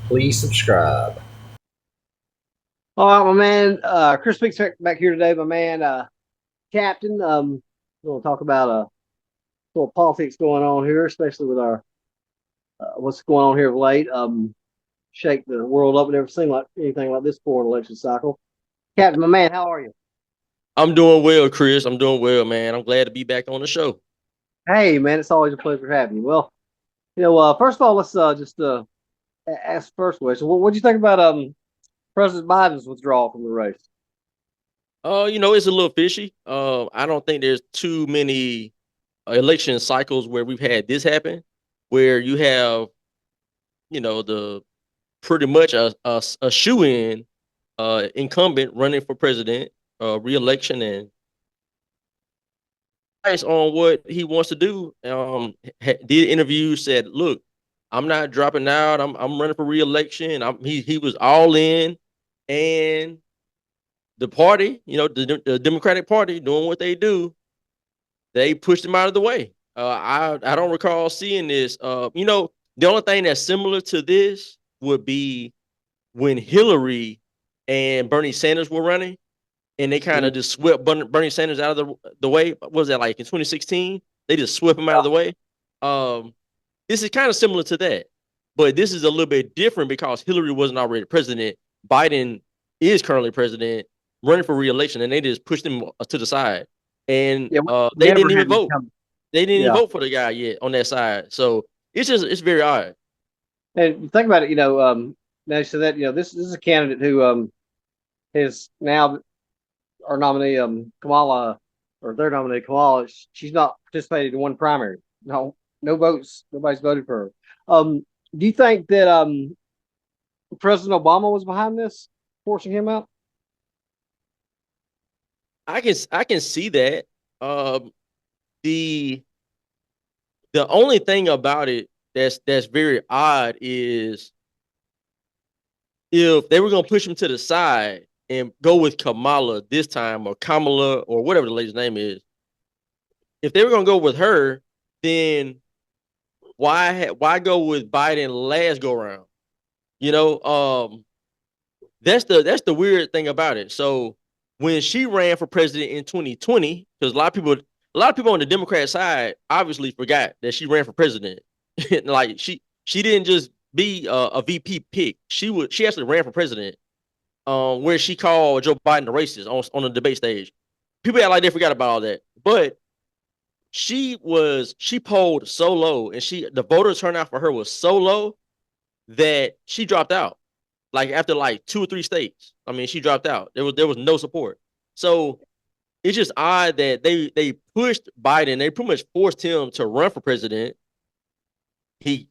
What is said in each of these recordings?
Please subscribe. All right, my man. Chris Speaks back here today, my man. Captain. We're going to talk about little politics going on here, especially with our what's going on here of late. Shake the world up. Never seen like anything like this before an election cycle. Captain, my man, how are you? I'm doing well, Chris. I'm doing well, man. I'm glad to be back on the show. Hey, man, it's always a pleasure having you. Well, first of all, let's just ask the first question. What do you think about President Biden's withdrawal from the race? It's a little fishy. I don't think there's too many election cycles where we've had this happen, where you have, the pretty much a shoe in incumbent running for president, reelection, and advice on what he wants to do. Did interviews, said, "Look, I'm not dropping out. I'm running for reelection." He was all in, and the party, the Democratic Party doing what they do, they pushed him out of the way. I don't recall seeing this. The only thing that's similar to this would be when Hillary and Bernie Sanders were running, and they kind Mhm. of just swept Bernie Sanders out of the way. What was that like in 2016? They just swept him out of the way. Um, this is kind of similar to that, but this is a little bit different because Hillary wasn't already president. Biden is currently president, running for reelection, and they just pushed him to the side. And Yeah, they never didn't even had him vote. come. They didn't even Yeah, vote for the guy yet on that side. So it's very odd. and you think about it. Now so that this is a candidate who is now our nominee, Kamala, or their nominee, Kamala, she's not participated in one primary. No, no votes. Nobody's voted for her. Do you think that President Obama was behind this, forcing him out? I can see that. Um, the the only thing about it that's very odd is if they were gonna push him to the side and go with Kamala this time, or Kamala, or whatever the lady's name is, if they were gonna go with her, then why go with Biden last go round? You know, that's the weird thing about it. So when she ran for president in 2020, because a lot of people on the Democrat side obviously forgot that she ran for president. Like she didn't just be a VP pick. She actually ran for president. Where she called Joe Biden a racist on the debate stage. People act like they forgot about all that, but she polled so low, and the voter turnout for her was so low that she dropped out. Like after like two or three states, I mean, she dropped out. There was no support. So it's just odd that they pushed Biden. They pretty much forced him to run for president. He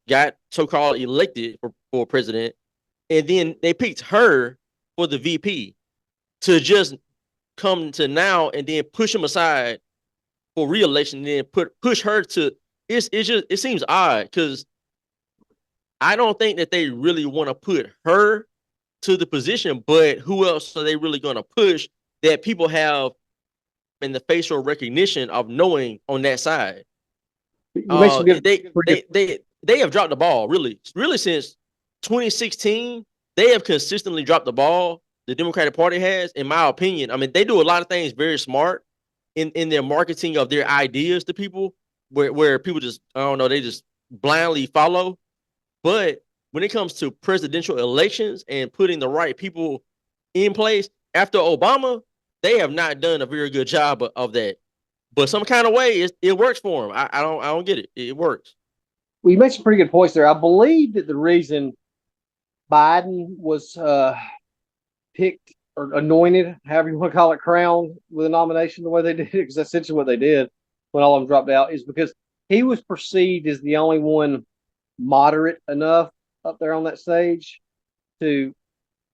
got so called elected for president, and then they picked her for the VP to just come to now and then push him aside for reelection, and then push her to. It seems odd because I don't think that they really want to put her to the position, but who else are they really going to push that people have in the facial recognition of knowing on that side? You make some good, pretty good. They have dropped the ball really since 2016. They have consistently dropped the ball. The Democratic Party has, in my opinion. I mean, they do a lot of things very smart in their marketing of their ideas to people, where people just, I don't know, they just blindly follow. But when it comes to presidential elections and putting the right people in place after Obama, they have not done a very good job of that. But some kind of way, it works for them. I don't get it. It works. Well, you made some pretty good points there. I believe that the reason Biden was picked or anointed, however you want to call it, crowned with a nomination the way they did, because that's essentially what they did when all of them dropped out, is because he was perceived as the only one moderate enough up there on that stage to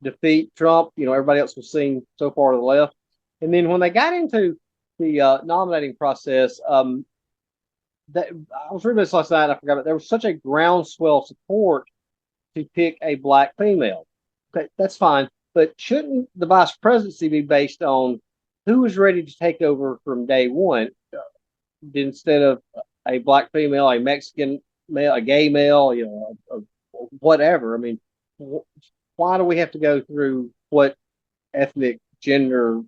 defeat Trump. Everybody else was seen so far to the left. And then when they got into the nominating process, that I was reading this last night. I forgot, but there was such a groundswell support to pick a black female. Okay, that's fine. But shouldn't the vice presidency be based on who is ready to take over from day one instead of a black female, a Mexican male, a gay male, a whatever. I mean, why do we have to go through what ethnic, gender,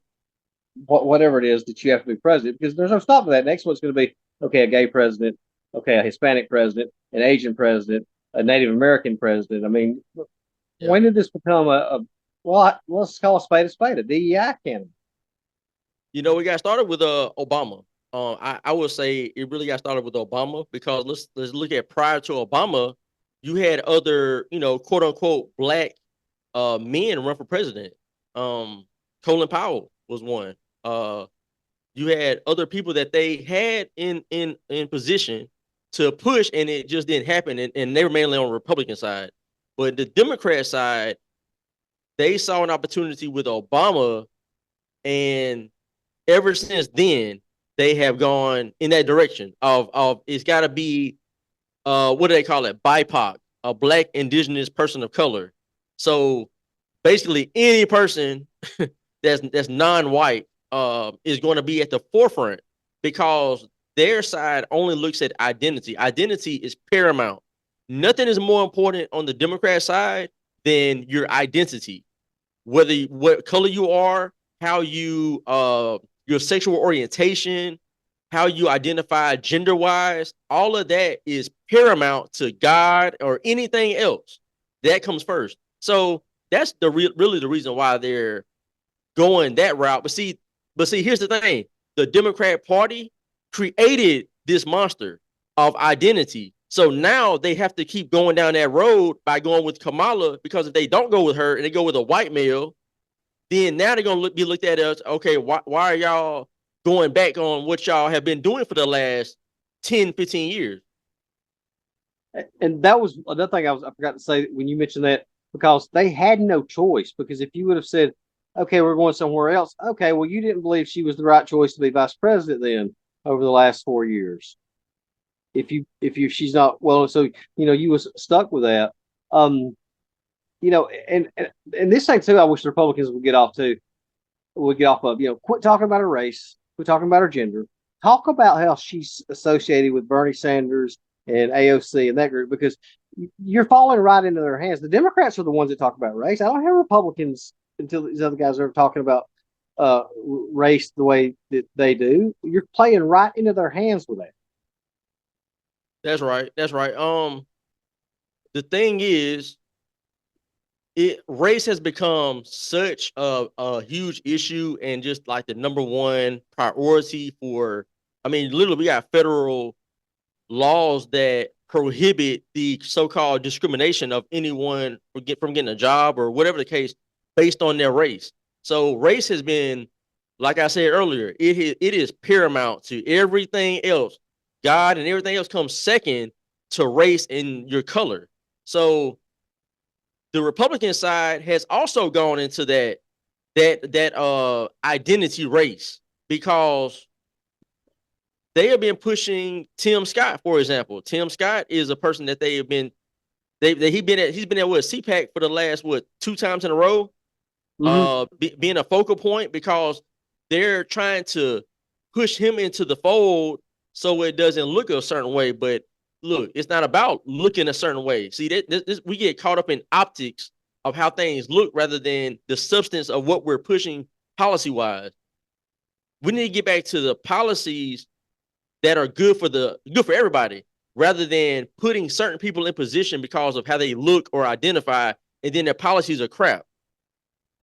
whatever it is that you have to be president? Because there's no stopping that. Next one's going to be, okay, a gay president, okay, a Hispanic president, an Asian president, a Native American president. I mean, Yeah. when did this become well, let's call a spade, a DEI canon? You know, we got started with Obama. I would say it really got started with Obama, because let's look at prior to Obama, you had other, you know, quote unquote black men run for president. Colin Powell was one. You had other people that they had in position to push, and it just didn't happen, and they were mainly on the Republican side. But the Democrat side, they saw an opportunity with Obama, and ever since then, they have gone in that direction of it's got to be what do they call it? BIPOC, a black indigenous person of color. So basically, any person that's non-white is going to be at the forefront, because their side only looks at identity. Identity is paramount. Nothing is more important on the Democrat side than your identity, whether what color you are, how you your sexual orientation, how you identify gender wise. All of that is paramount to God or anything else. That comes first. So that's really the reason why they're going that route. But see, here's the thing: the Democrat Party created this monster of identity. So now they have to keep going down that road by going with Kamala, because if they don't go with her and they go with a white male, then now they're gonna be looked at as, okay, why are y'all going back on what y'all have been doing for the last 10, 15 years? And that was another thing I forgot to say when you mentioned that, because they had no choice. Because if you would have said, okay, we're going somewhere else, okay, well, you didn't believe she was the right choice to be vice president then over the last 4 years. If she's not, well, so you was stuck with that. And this thing too, I wish the Republicans would get off of, quit talking about her race, quit talking about her gender, talk about how she's associated with Bernie Sanders and AOC and that group, because you're falling right into their hands. The Democrats are the ones that talk about race. I don't hear Republicans until these other guys are talking about race the way that they do. You're playing right into their hands with that. That's right. That's right. The thing is, race has become such a huge issue, and just like the number one priority for, I mean, literally we got federal laws that prohibit the so-called discrimination of anyone from getting a job or whatever the case based on their race. So race has been, like I said earlier, it is paramount to everything else. God and everything else comes second to race and your color. So the Republican side has also gone into that identity race, because they have been pushing Tim Scott, for example. Tim Scott is a person that he's been at what, CPAC for the last 2 times in a row, being a focal point, because they're trying to push him into the fold so it doesn't look a certain way. But look, it's not about looking a certain way. See, we get caught up in optics of how things look rather than the substance of what we're pushing policy wise. We need to get back to the policies that are good for everybody, rather than putting certain people in position because of how they look or identify, and then their policies are crap.